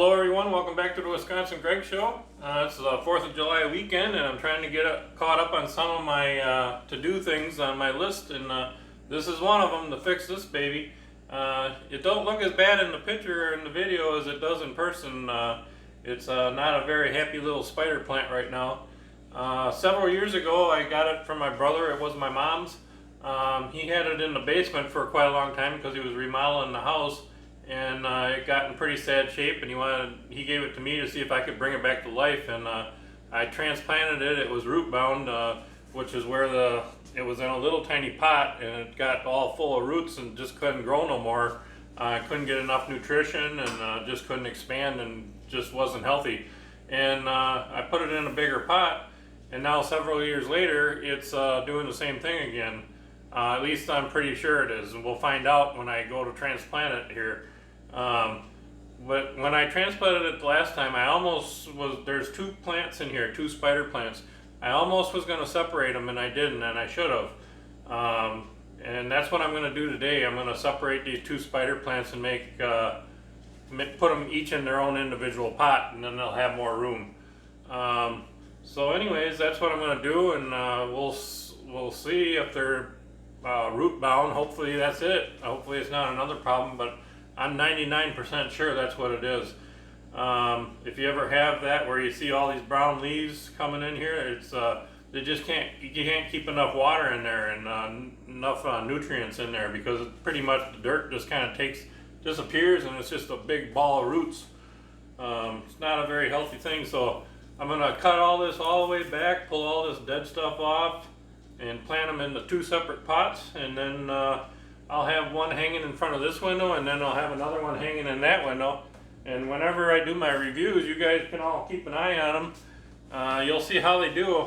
Hello everyone, welcome back to the Wisconsin Greg Show. It's the 4th of July weekend and I'm trying to get caught up on some of my to-do things on my list, and this is one of them, to fix this baby. It don't look as bad in the picture or in the video as it does in person. It's not a very happy little spider plant right now. Several years ago I got it from my brother. It was my mom's. He had it in the basement for quite a long time because he was remodeling the house, and it got in pretty sad shape, and he gave it to me to see if I could bring it back to life, and I transplanted it. It was root bound, which is where it was in a little tiny pot, and it got all full of roots and just couldn't grow no more. I couldn't get enough nutrition, and just couldn't expand, and just wasn't healthy. And I put it in a bigger pot, and now several years later it's doing the same thing again. At least I'm pretty sure it is, and we'll find out when I go to transplant it here. But when I transplanted it the last time, there's two plants in here, two spider plants. I almost was going to separate them, and I didn't, and I should have. And that's what I'm going to do today. I'm going to separate these two spider plants and put them each in their own individual pot, and then they'll have more room. So anyways, that's what I'm going to do, and we'll see if they're root bound. Hopefully that's it. Hopefully it's not another problem, but I'm 99% sure that's what it is. If you ever have that where you see all these brown leaves coming in here, it's you can't keep enough water in there and enough nutrients in there, because pretty much the dirt just kind of disappears, and it's just a big ball of roots. It's not a very healthy thing, so I'm gonna cut all this all the way back, pull all this dead stuff off, and plant them into two separate pots, and then I'll have one hanging in front of this window, and then I'll have another one hanging in that window. And whenever I do my reviews, you guys can all keep an eye on them. You'll see how they do.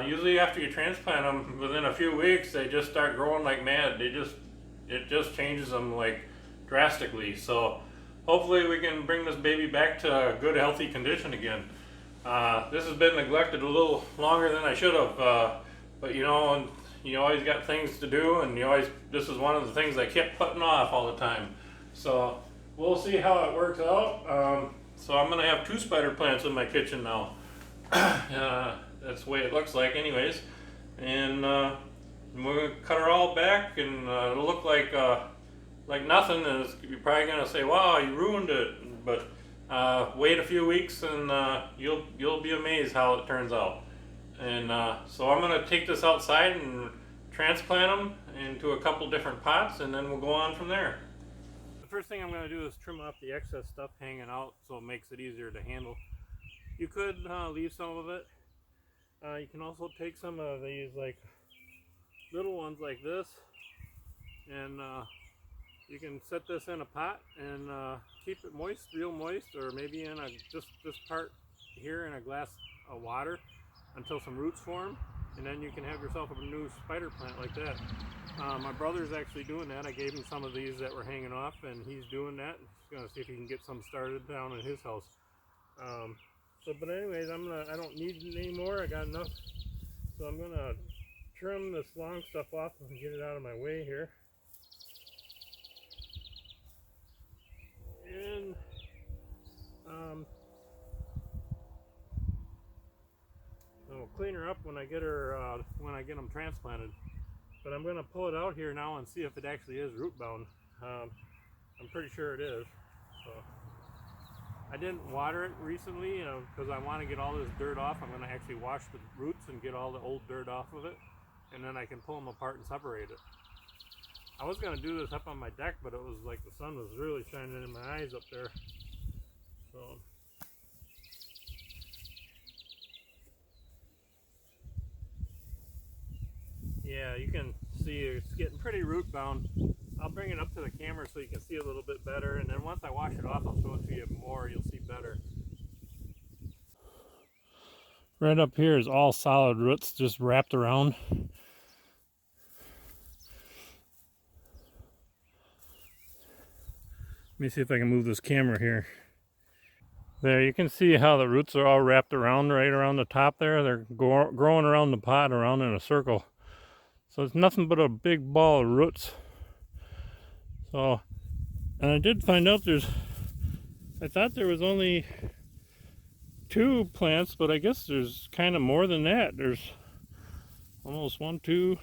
Usually after you transplant them, within a few weeks, they just start growing like mad. It just changes them like drastically. So hopefully we can bring this baby back to a good, healthy condition again. This has been neglected a little longer than I should have, but you know, you always got things to do, and this is one of the things I kept putting off all the time. So we'll see how it works out. So I'm gonna have two spider plants in my kitchen now. That's the way it looks like anyways. And we're gonna cut her all back, and it'll look like nothing. And you're probably gonna say, wow, you ruined it. But wait a few weeks, and you'll be amazed how it turns out. And so I'm going to take this outside and transplant them into a couple different pots, and then we'll go on from there. The first thing I'm going to do is trim off the excess stuff hanging out, so it makes it easier to handle. You could leave some of it. You can also take some of these like little ones like this, and you can set this in a pot and keep it moist, real moist, or maybe in just this part here in a glass of water until some roots form, and then you can have yourself a new spider plant like that. My brother's actually doing that. I gave him some of these that were hanging off, and he's doing that. He's gonna see if he can get some started down in his house. But anyways, I don't need it anymore. I got enough, so I'm gonna trim this long stuff off and get it out of my way here. And I'll clean her up when I get them transplanted. But I'm going to pull it out here now and see if it actually is root bound. I'm pretty sure it is. So I didn't water it recently because I want to get all this dirt off. I'm going to actually wash the roots and get all the old dirt off of it, and then I can pull them apart and separate it. I was going to do this up on my deck, but it was like the sun was really shining in my eyes up there. So yeah, you can see it's getting pretty root bound. I'll bring it up to the camera so you can see a little bit better, and then once I wash it off, I'll show it to you more. You'll see better. Right up here is all solid roots just wrapped around. Let me see if I can move this camera here. There, you can see how the roots are all wrapped around right around the top there. They're growing around the pot around in a circle. So it's nothing but a big ball of roots. So, and I did find out there's I thought there was only 2 plants, but I guess there's kind of more than that. There's almost 1, 2,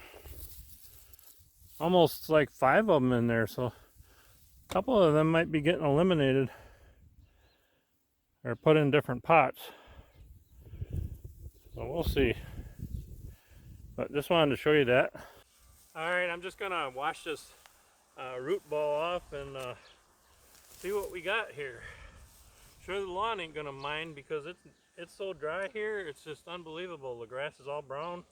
almost like 5 of them in there, so a couple of them might be getting eliminated or put in different pots. So we'll see. But just wanted to show you that. Alright, I'm just gonna wash this root ball off and see what we got here. Sure, the lawn ain't gonna mind because it's so dry here, it's just unbelievable. The grass is all brown.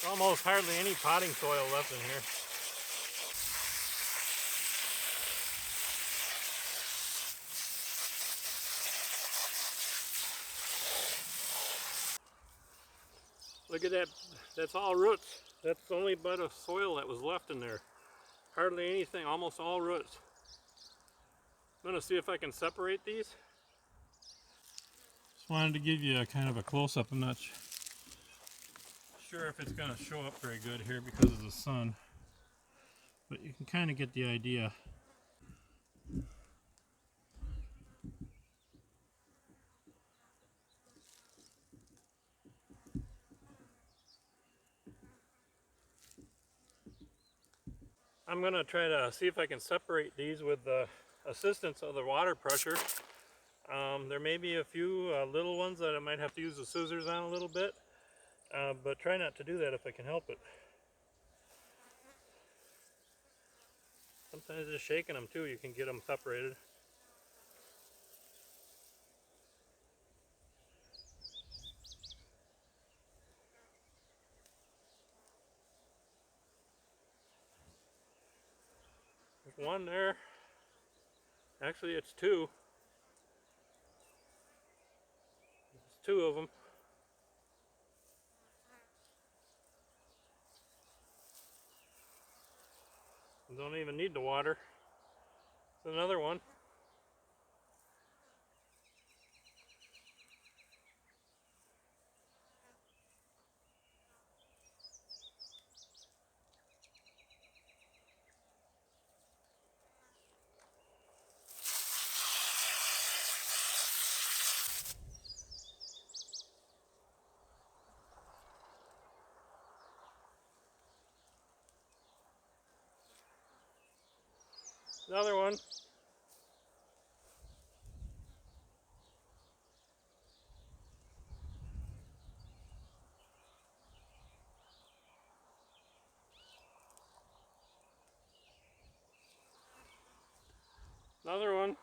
Almost hardly any potting soil left in here. Look at that, that's all roots. That's only but of soil that was left in there. Hardly anything, almost all roots. I'm gonna see if I can separate these. Just wanted to give you a kind of a close-up. I'm not sure if it's gonna show up very good here because of the sun, but you can kind of get the idea. I'm gonna try to see if I can separate these with the assistance of the water pressure. There may be a few little ones that I might have to use the scissors on a little bit, but try not to do that if I can help it. Sometimes just shaking them too, you can get them separated. There's one there. Actually, it's 2. It's 2 of them. Don't even need the water. There's another one. Another one. Another one.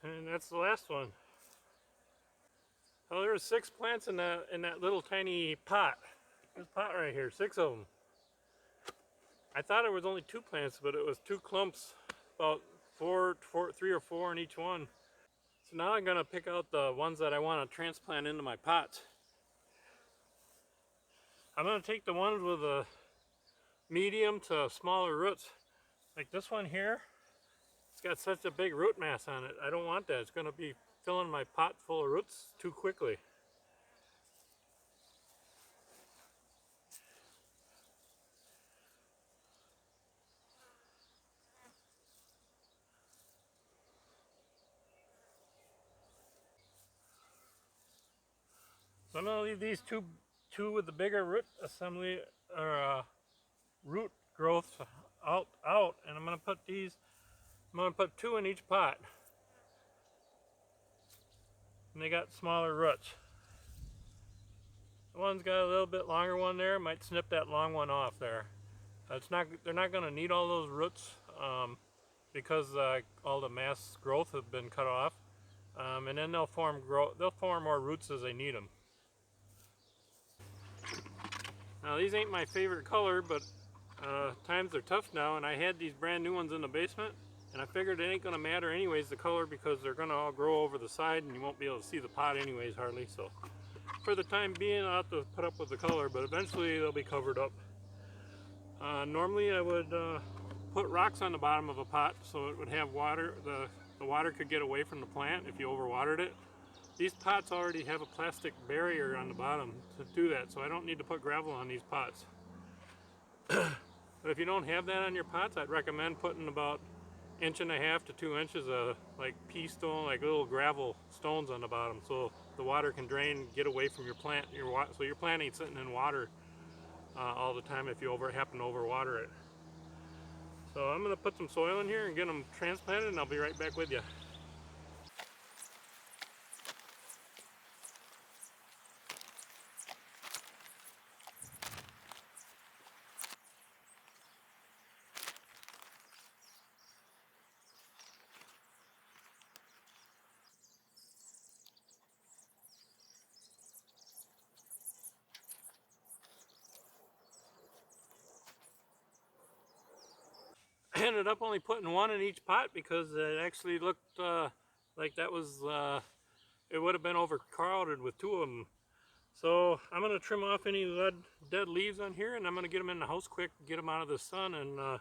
And that's the last one. Oh, there were 6 plants in that little tiny pot. This pot right here, 6 of them. I thought it was only 2 plants, but it was 2 clumps, about 3 or 4 in each one. So now I'm gonna pick out the ones that I want to transplant into my pots. I'm gonna take the ones with the medium to smaller roots. Like this one here, it's got such a big root mass on it. I don't want that. It's gonna be filling my pot full of roots too quickly. So I'm gonna leave these two with the bigger root assembly or root growth out, and I'm gonna put 2 in each pot. and they got smaller roots. The one's got a little bit longer one there, might snip that long one off there. They're not going to need all those roots because all the mass growth has been cut off, and then they'll form more roots as they need them. Now these ain't my favorite color, but times are tough now, and I had these brand new ones in the basement, and I figured it ain't going to matter anyways, the color, because they're going to all grow over the side and you won't be able to see the pot anyways hardly. So for the time being I'll have to put up with the color, but eventually they'll be covered up. Normally I would put rocks on the bottom of a pot so it would have water, the water could get away from the plant if you overwatered it. These pots already have a plastic barrier on the bottom to do that, so I don't need to put gravel on these pots. But if you don't have that on your pots, I'd recommend putting about 1.5 to 2 inches of like pea stone, like little gravel stones on the bottom, so the water can drain, get away from your plant, so your plant ain't sitting in water all the time if you happen to overwater it. So I'm going to put some soil in here and get them transplanted, and I'll be right back with you. I ended up only putting one in each pot because it actually looked like that was it would have been overcrowded with 2 of them. So I'm going to trim off any dead leaves on here, and I'm going to get them in the house quick, get them out of the sun, and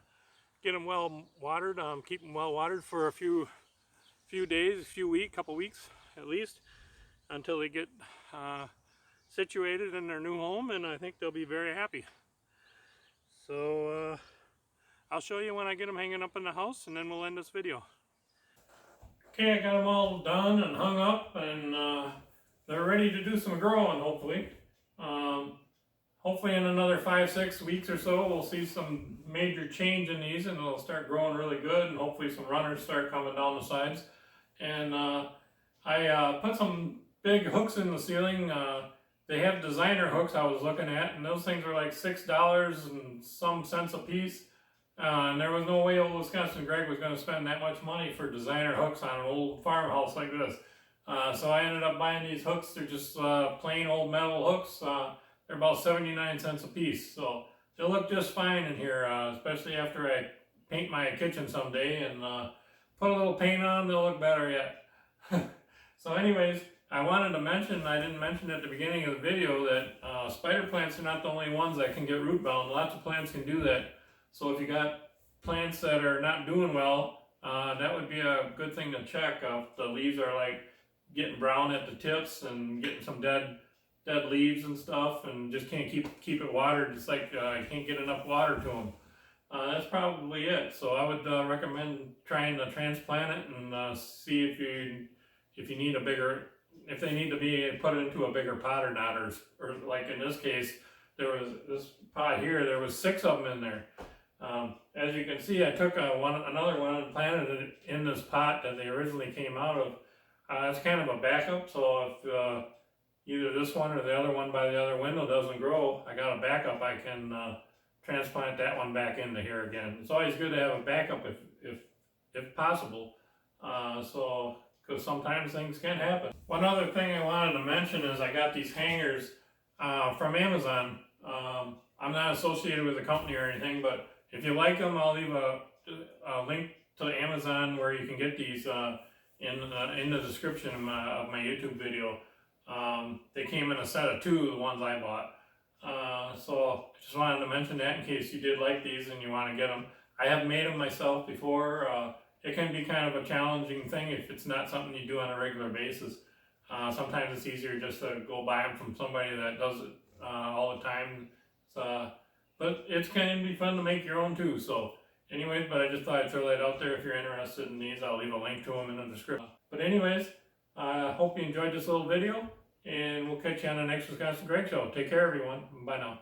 get them well watered. Keep them well watered for a few days, couple weeks at least, until they get situated in their new home, and I think they'll be very happy. So I'll show you when I get them hanging up in the house, and then we'll end this video. Okay, I got them all done and hung up, and they're ready to do some growing, hopefully. Hopefully in another 5-6 weeks or so, we'll see some major change in these, and they'll start growing really good, and hopefully some runners start coming down the sides. And I put some big hooks in the ceiling. They have designer hooks I was looking at, and those things were like $6 and some cents a piece. And there was no way old Wisconsin Greg was going to spend that much money for designer hooks on an old farmhouse like this. So I ended up buying these hooks. They're just plain old metal hooks. They're about 79 cents a piece. So they'll look just fine in here, especially after I paint my kitchen someday and put a little paint on, they'll look better yet. So anyways, I wanted to mention, I didn't mention at the beginning of the video, that spider plants are not the only ones that can get root bound. Lots of plants can do that. So if you got plants that are not doing well, that would be a good thing to check. If the leaves are like getting brown at the tips and getting some dead leaves and stuff, and just can't keep it watered. It's like I can't get enough water to them. That's probably it. So I would recommend trying to transplant it and see if you need a bigger, if they need to be put into a bigger pot or not, or like in this case, there was this pot here. There was 6 of them in there. As you can see, I took another one and planted it in this pot that they originally came out of. It's kind of a backup, so if either this one or the other one by the other window doesn't grow, I got a backup. I can transplant that one back into here again. It's always good to have a backup if possible, because sometimes things can happen. One other thing I wanted to mention is I got these hangers from Amazon. I'm not associated with the company or anything, but if you like them, I'll leave a link to Amazon where you can get these in the description of my YouTube video. They came in a set of 2, the ones I bought. So just wanted to mention that in case you did like these and you want to get them. I have made them myself before. It can be kind of a challenging thing if it's not something you do on a regular basis. Sometimes it's easier just to go buy them from somebody that does it all the time. But it can be fun to make your own too. So anyways, but I just thought I'd throw that out there. If you're interested in these, I'll leave a link to them in the description. But anyways, I hope you enjoyed this little video, and we'll catch you on the next Wisconsin Greg Show. Take care, everyone. Bye now.